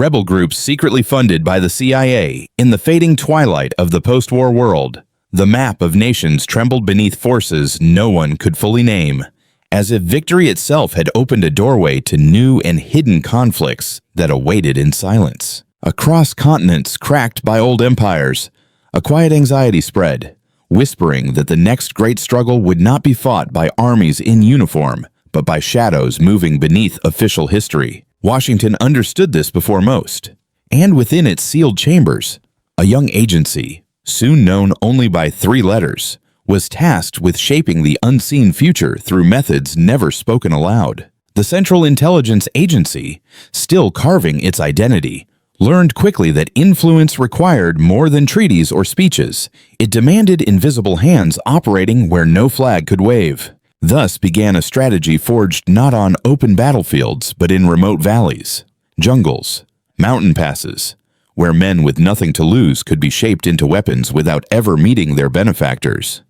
rebel groups secretly funded by the CIA in the fading twilight of the post-war world. The map of nations trembled beneath forces no one could fully name, as if victory itself had opened a doorway to new and hidden conflicts that awaited in silence. Across continents cracked by old empires, a quiet anxiety spread, whispering that the next great struggle would not be fought by armies in uniform, but by shadows moving beneath official history. Washington understood this before most, and within its sealed chambers, a young agency, soon known only by 3 letters, was tasked with shaping the unseen future through methods never spoken aloud. The Central Intelligence Agency, still carving its identity, learned quickly that influence required more than treaties or speeches. It demanded invisible hands operating where no flag could wave. Thus began a strategy forged not on open battlefields, but in remote valleys, jungles, mountain passes, where men with nothing to lose could be shaped into weapons without ever meeting their benefactors.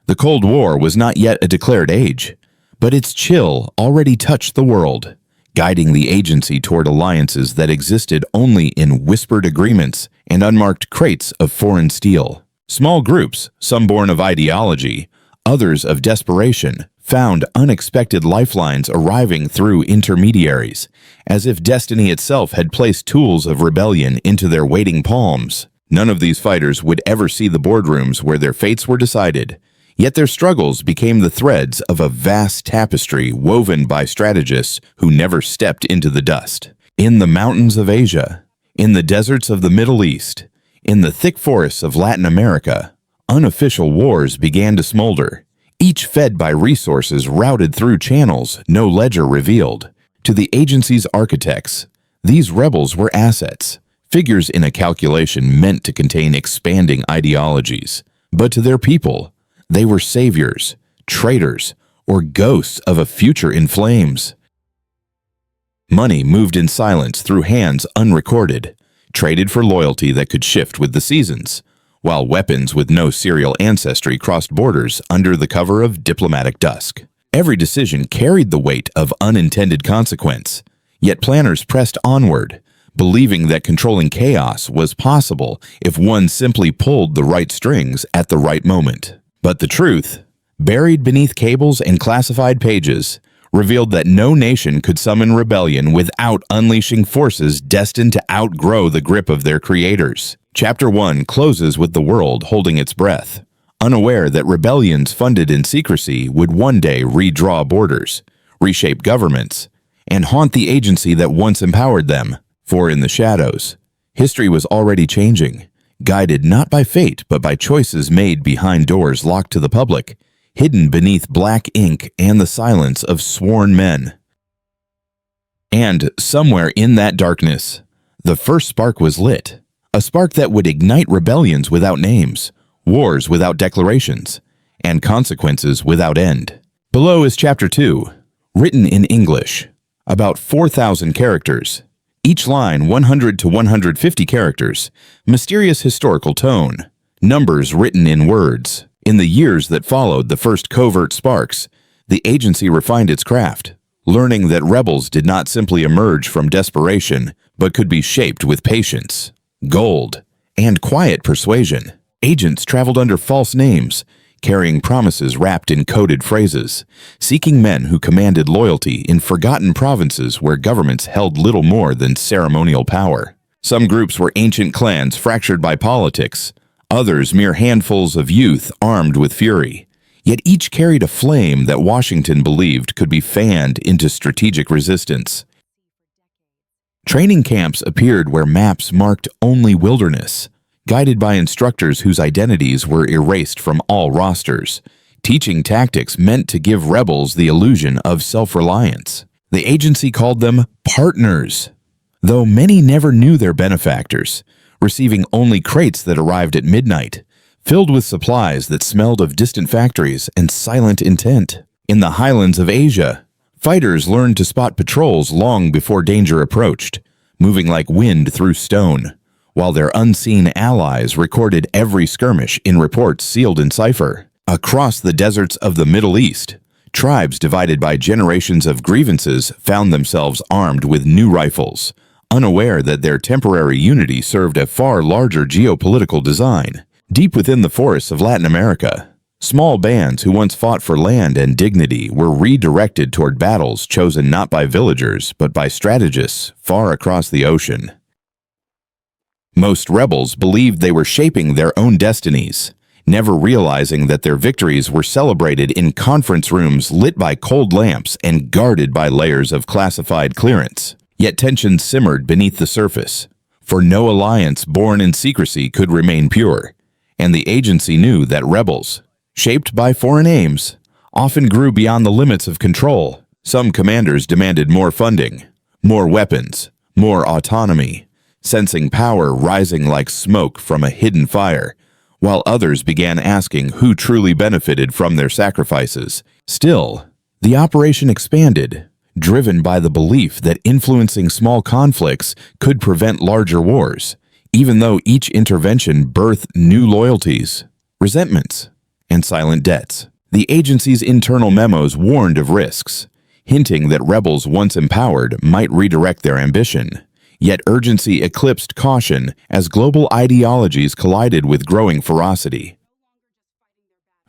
The Cold War was not yet a declared age, but its chill already touched the world, guiding the agency toward alliances that existed only in whispered agreements and unmarked crates of foreign steel. Small groups, some born of ideology, others of desperation, found unexpected lifelines arriving through intermediaries, as if destiny itself had placed tools of rebellion into their waiting palms. None of these fighters would ever see the boardrooms where their fates were decided, yet their struggles became the threads of a vast tapestry woven by strategists who never stepped into the dust. In the mountains of Asia, in the deserts of the Middle East, in the thick forests of Latin America, unofficial wars began to smolder, each fed by resources routed through channels no ledger revealed. To the agency's architects, these rebels were assets, figures in a calculation meant to contain expanding ideologies. But to their people, they were saviors, traitors, or ghosts of a future in flames. Money moved in silence through hands unrecorded, traded for loyalty that could shift with the seasons, while weapons with no serial ancestry crossed borders under the cover of diplomatic dusk. Every decision carried the weight of unintended consequence, yet planners pressed onward, believing that controlling chaos was possible if one simply pulled the right strings at the right moment. But the truth, buried beneath cables and classified pages, revealed that no nation could summon rebellion without unleashing forces destined to outgrow the grip of their creators. Chapter 1 closes with the world holding its breath, unaware that rebellions funded in secrecy would one day redraw borders, reshape governments, and haunt the agency that once empowered them. For in the shadows, history was already changing, guided not by fate but by choices made behind doors locked to the public, hidden beneath black ink and the silence of sworn men. And somewhere in that darkness, the first spark was lit, a spark that would ignite rebellions without names, wars without declarations, and consequences without end. Below is Chapter 2, written in English, about 4,000 characters, each line 100 to 150 characters, mysterious historical tone, numbers written in words. In the years that followed the first covert sparks, the agency refined its craft, learning that rebels did not simply emerge from desperation, but could be shaped with patience, gold, and quiet persuasion. Agents traveled under false names, carrying promises wrapped in coded phrases, seeking men who commanded loyalty in forgotten provinces where governments held little more than ceremonial power. Some groups were ancient clans fractured by politics, others mere handfuls of youth armed with fury. Yet each carried a flame that Washington believed could be fanned into strategic resistance. Training camps appeared where maps marked only wilderness, guided by instructors whose identities were erased from all rosters, teaching tactics meant to give rebels the illusion of self-reliance. The agency called them partners, though many never knew their benefactors, receiving only crates that arrived at midnight, filled with supplies that smelled of distant factories and silent intent. In the highlands of Asia, fighters learned to spot patrols long before danger approached, moving like wind through stone, while their unseen allies recorded every skirmish in reports sealed in cipher. Across the deserts of the Middle East, tribes divided by generations of grievances found themselves armed with new rifles, unaware that their temporary unity served a far larger geopolitical design. Deep within the forests of Latin America, small bands who once fought for land and dignity were redirected toward battles chosen not by villagers but by strategists far across the ocean. Most rebels believed they were shaping their own destinies, never realizing that their victories were celebrated in conference rooms lit by cold lamps and guarded by layers of classified clearance. Yet tensions simmered beneath the surface, for no alliance born in secrecy could remain pure, and the agency knew that rebels, shaped by foreign aims, often grew beyond the limits of control. Some commanders demanded more funding, more weapons, more autonomy, sensing power rising like smoke from a hidden fire, while others began asking who truly benefited from their sacrifices. Still, the operation expanded, driven by the belief that influencing small conflicts could prevent larger wars, even though each intervention birthed new loyalties, resentments, and silent debts. The agency's internal memos warned of risks, hinting that rebels once empowered might redirect their ambition. Yet urgency eclipsed caution as global ideologies collided with growing ferocity.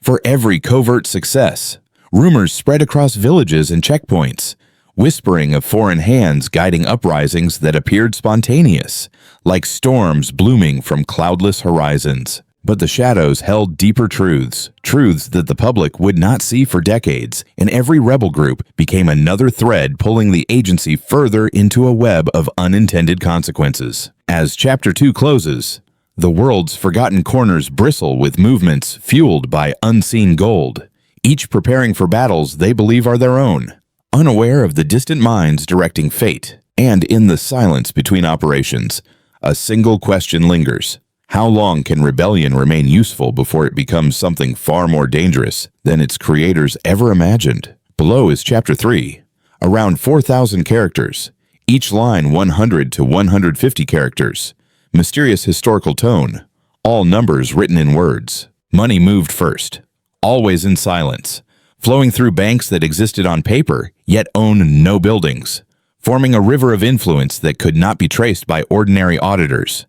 For every covert success, rumors spread across villages and checkpoints, whispering of foreign hands guiding uprisings that appeared spontaneous, like storms blooming from cloudless horizons. But the shadows held deeper truths that the public would not see for decades, and every rebel group became another thread pulling the agency further into a web of unintended consequences. As Chapter 2 closes, the world's forgotten corners bristle with movements fueled by unseen gold, each preparing for battles they believe are their own, unaware of the distant minds directing fate. And in the silence between operations, a single question lingers. How long can rebellion remain useful before it becomes something far more dangerous than its creators ever imagined? Below is Chapter 3, around 4,000 characters, each line 100 to 150 characters, mysterious historical tone, all numbers written in words. Money moved first, always in silence, flowing through banks that existed on paper yet owned no buildings, forming a river of influence that could not be traced by ordinary auditors.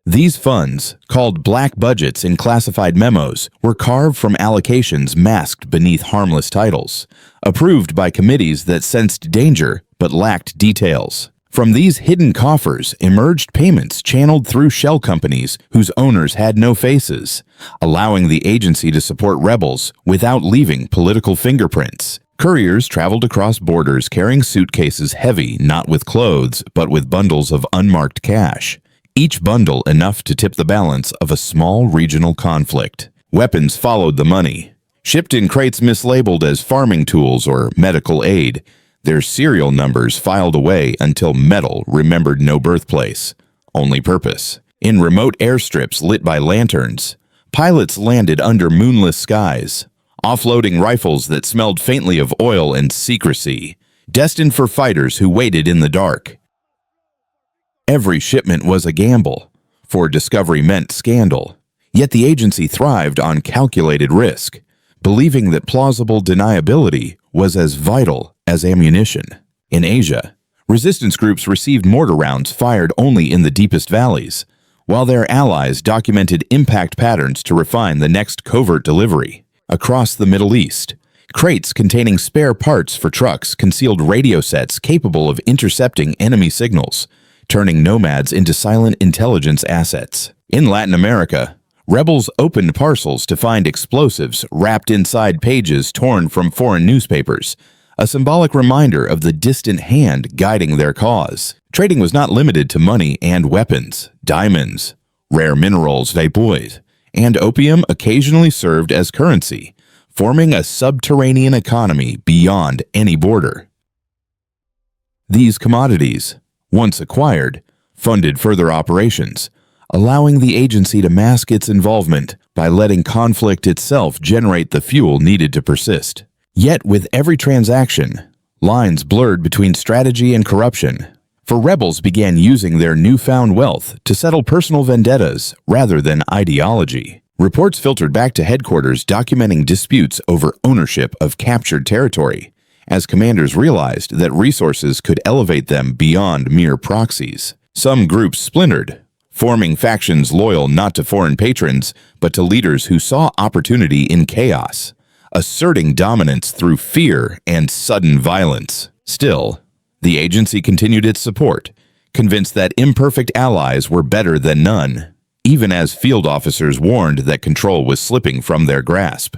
These funds, called black budgets in classified memos, were carved from allocations masked beneath harmless titles, approved by committees that sensed danger but lacked details. From these hidden coffers emerged payments channeled through shell companies whose owners had no faces, allowing the agency to support rebels without leaving political fingerprints. Couriers traveled across borders carrying suitcases heavy not with clothes but with bundles of unmarked cash, each bundle enough to tip the balance of a small regional conflict. Weapons followed the money, shipped in crates mislabeled as farming tools or medical aid, their serial numbers filed away until metal remembered no birthplace, only purpose. In remote airstrips lit by lanterns, pilots landed under moonless skies, offloading rifles that smelled faintly of oil and secrecy, destined for fighters who waited in the dark. Every shipment was a gamble, for discovery meant scandal. Yet the agency thrived on calculated risk, believing that plausible deniability was as vital as ammunition. In Asia, resistance groups received mortar rounds fired only in the deepest valleys, while their allies documented impact patterns to refine the next covert delivery. Across the Middle East, crates containing spare parts for trucks concealed radio sets capable of intercepting enemy signals, turning nomads into silent intelligence assets. In Latin America, rebels opened parcels to find explosives wrapped inside pages torn from foreign newspapers, a symbolic reminder of the distant hand guiding their cause. Trading was not limited to money and weapons. Diamonds, rare minerals, vapours, and opium occasionally served as currency, forming a subterranean economy beyond any border. These commodities, once acquired, funded further operations, allowing the agency to mask its involvement by letting conflict itself generate the fuel needed to persist. Yet with every transaction, lines blurred between strategy and corruption, for rebels began using their newfound wealth to settle personal vendettas rather than ideology. Reports filtered back to headquarters documenting disputes over ownership of captured territory, as commanders realized that resources could elevate them beyond mere proxies. Some groups splintered, forming factions loyal not to foreign patrons, but to leaders who saw opportunity in chaos, asserting dominance through fear and sudden violence. Still, the agency continued its support, convinced that imperfect allies were better than none, even as field officers warned that control was slipping from their grasp.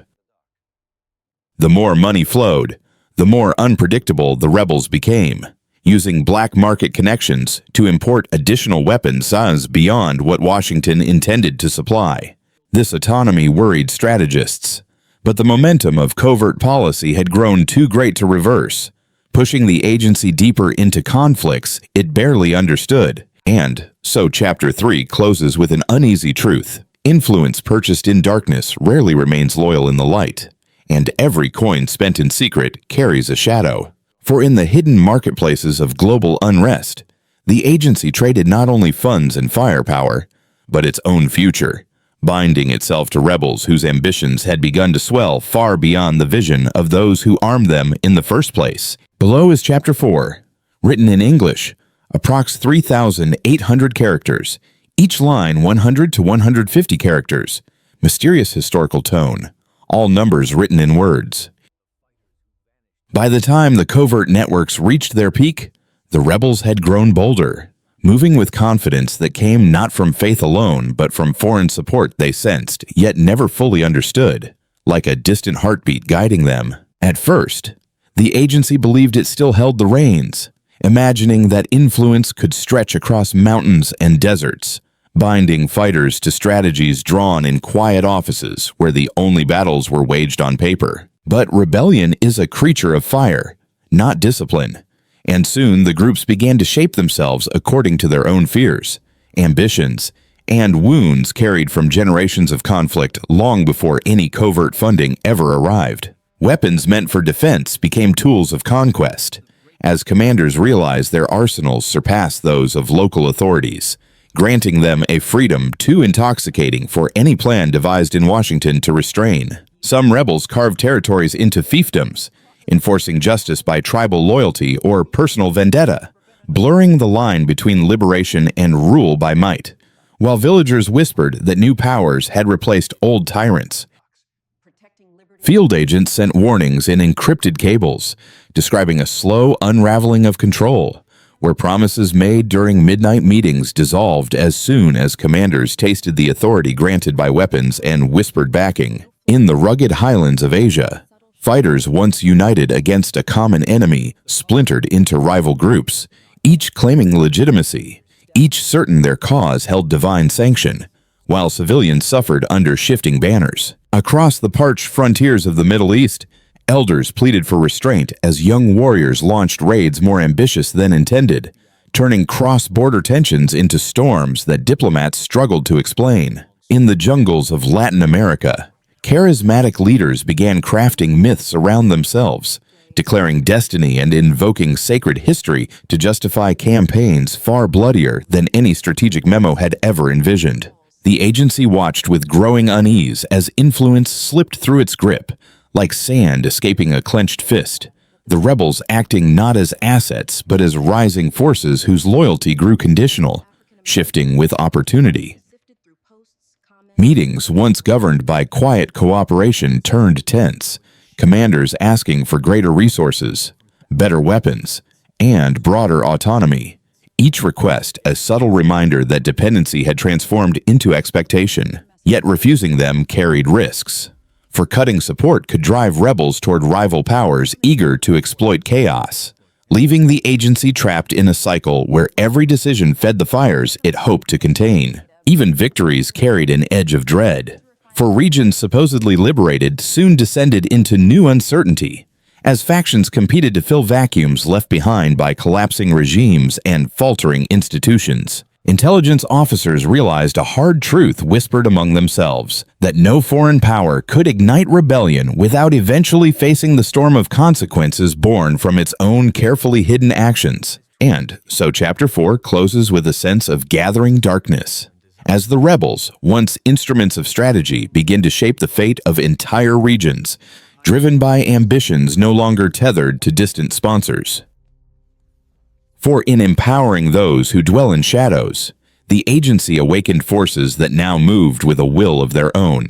The more money flowed, the more unpredictable the rebels became, using black market connections to import additional weapon size beyond what Washington intended to supply. This autonomy worried strategists, but the momentum of covert policy had grown too great to reverse, pushing the agency deeper into conflicts it barely understood. And so Chapter 3 closes with an uneasy truth. Influence purchased in darkness rarely remains loyal in the light, and every coin spent in secret carries a shadow. For in the hidden marketplaces of global unrest, the agency traded not only funds and firepower, but its own future, binding itself to rebels whose ambitions had begun to swell far beyond the vision of those who armed them in the first place. Below is Chapter 4, written in English, approx 3,800 characters, each line 100 to 150 characters, mysterious historical tone, all numbers written in words. By the time the covert networks reached their peak, the rebels had grown bolder, moving with confidence that came not from faith alone but from foreign support they sensed, yet never fully understood, like a distant heartbeat guiding them. At first, the agency believed it still held the reins, imagining that influence could stretch across mountains and deserts, binding fighters to strategies drawn in quiet offices where the only battles were waged on paper. But rebellion is a creature of fire, not discipline, and soon the groups began to shape themselves according to their own fears, ambitions, and wounds carried from generations of conflict long before any covert funding ever arrived. Weapons meant for defense became tools of conquest, as commanders realized their arsenals surpassed those of local authorities, granting them a freedom too intoxicating for any plan devised in Washington to restrain. Some rebels carved territories into fiefdoms, enforcing justice by tribal loyalty or personal vendetta, blurring the line between liberation and rule by might, while villagers whispered that new powers had replaced old tyrants. Field agents sent warnings in encrypted cables, describing a slow unraveling of control, where promises made during midnight meetings dissolved as soon as commanders tasted the authority granted by weapons and whispered backing. In the rugged highlands of Asia, fighters once united against a common enemy splintered into rival groups, each claiming legitimacy, each certain their cause held divine sanction, while civilians suffered under shifting banners. Across the parched frontiers of the Middle East, elders pleaded for restraint as young warriors launched raids more ambitious than intended, turning cross-border tensions into storms that diplomats struggled to explain. In the jungles of Latin America, charismatic leaders began crafting myths around themselves, declaring destiny and invoking sacred history to justify campaigns far bloodier than any strategic memo had ever envisioned. The agency watched with growing unease as influence slipped through its grip, like sand escaping a clenched fist, the rebels acting not as assets but as rising forces whose loyalty grew conditional, shifting with opportunity. Meetings once governed by quiet cooperation turned tense, commanders asking for greater resources, better weapons, and broader autonomy, each request a subtle reminder that dependency had transformed into expectation, yet refusing them carried risks. For cutting support could drive rebels toward rival powers eager to exploit chaos, leaving the agency trapped in a cycle where every decision fed the fires it hoped to contain. Even victories carried an edge of dread, for regions supposedly liberated soon descended into new uncertainty, as factions competed to fill vacuums left behind by collapsing regimes and faltering institutions. Intelligence officers realized a hard truth whispered among themselves, that no foreign power could ignite rebellion without eventually facing the storm of consequences born from its own carefully hidden actions. And so Chapter 4 closes with a sense of gathering darkness, as the rebels, once instruments of strategy, begin to shape the fate of entire regions, driven by ambitions no longer tethered to distant sponsors. For in empowering those who dwell in shadows, the agency awakened forces that now moved with a will of their own,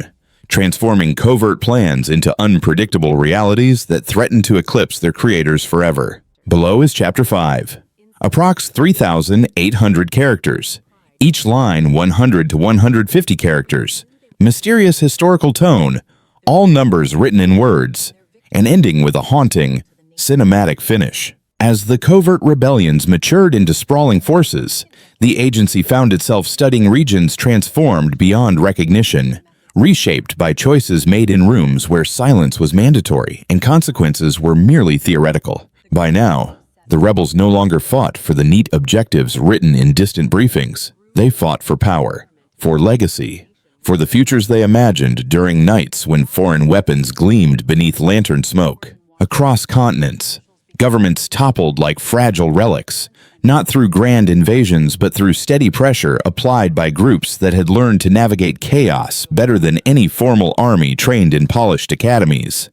transforming covert plans into unpredictable realities that threaten to eclipse their creators forever. Below is Chapter 5. Approx 3,800 characters, each line 100 to 150 characters, mysterious historical tone, all numbers written in words, and ending with a haunting, cinematic finish. As the covert rebellions matured into sprawling forces, the agency found itself studying regions transformed beyond recognition, reshaped by choices made in rooms where silence was mandatory and consequences were merely theoretical. By now, the rebels no longer fought for the neat objectives written in distant briefings. They fought for power, for legacy, for the futures they imagined during nights when foreign weapons gleamed beneath lantern smoke. Across continents, governments toppled like fragile relics, not through grand invasions but through steady pressure applied by groups that had learned to navigate chaos better than any formal army trained in polished academies.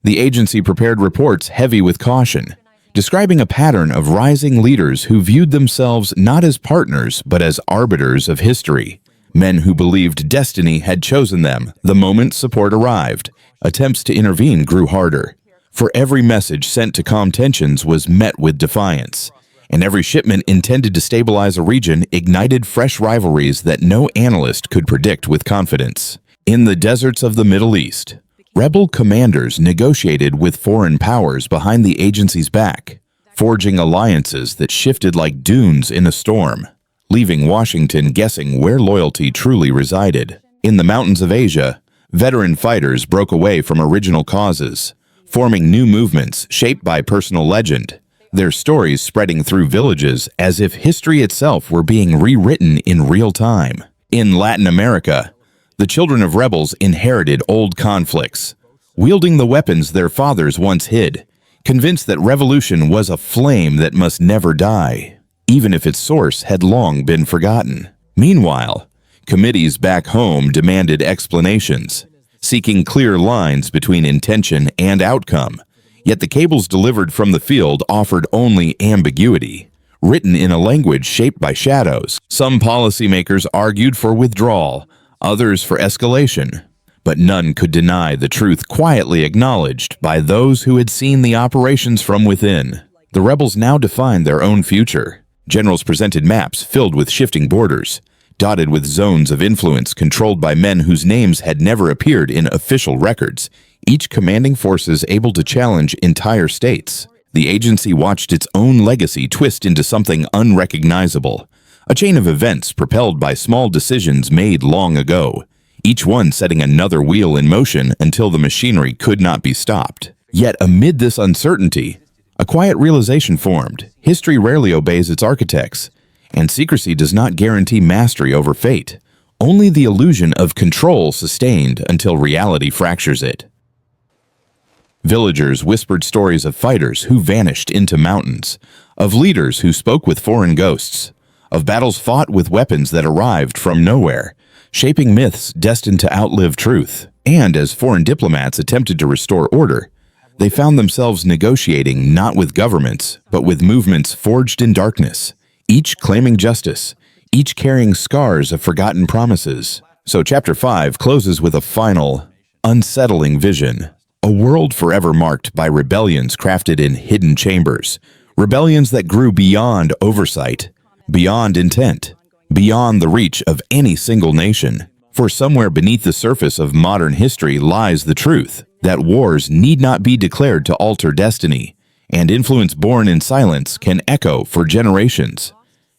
The agency prepared reports heavy with caution, describing a pattern of rising leaders who viewed themselves not as partners but as arbiters of history, men who believed destiny had chosen them the moment support arrived. Attempts to intervene grew harder, for every message sent to calm tensions was met with defiance, and every shipment intended to stabilize a region ignited fresh rivalries that no analyst could predict with confidence. In the deserts of the Middle East, rebel commanders negotiated with foreign powers behind the agency's back, forging alliances that shifted like dunes in a storm, leaving Washington guessing where loyalty truly resided. In the mountains of Asia, veteran fighters broke away from original causes, forming new movements shaped by personal legend, their stories spreading through villages as if history itself were being rewritten in real time. In Latin America, the children of rebels inherited old conflicts, wielding the weapons their fathers once hid, convinced that revolution was a flame that must never die, even if its source had long been forgotten. Meanwhile, committees back home demanded explanations, seeking clear lines between intention and outcome, yet the cables delivered from the field offered only ambiguity, written in a language shaped by shadows. Some policymakers argued for withdrawal, others for escalation, but none could deny the truth quietly acknowledged by those who had seen the operations from within. The rebels now defined their own future. Generals presented maps filled with shifting borders, dotted with zones of influence controlled by men whose names had never appeared in official records, each commanding forces able to challenge entire states. The agency watched its own legacy twist into something unrecognizable, a chain of events propelled by small decisions made long ago, each one setting another wheel in motion until the machinery could not be stopped. Yet amid this uncertainty, a quiet realization formed. History rarely obeys its architects, and secrecy does not guarantee mastery over fate, only the illusion of control sustained until reality fractures it. Villagers whispered stories of fighters who vanished into mountains, of leaders who spoke with foreign ghosts, of battles fought with weapons that arrived from nowhere, shaping myths destined to outlive truth. And as foreign diplomats attempted to restore order, they found themselves negotiating not with governments, but with movements forged in darkness, each claiming justice, each carrying scars of forgotten promises. So Chapter 5 closes with a final, unsettling vision. A world forever marked by rebellions crafted in hidden chambers, rebellions that grew beyond oversight, beyond intent, beyond the reach of any single nation. For somewhere beneath the surface of modern history lies the truth that wars need not be declared to alter destiny, and influence born in silence can echo for generations,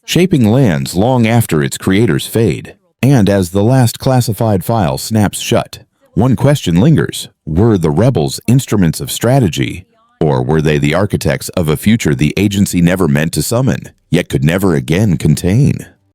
shaping lands long after its creators fade. And as the last classified file snaps shut, one question lingers. Were the rebels instruments of strategy, or were they the architects of a future the agency never meant to summon, yet could never again contain?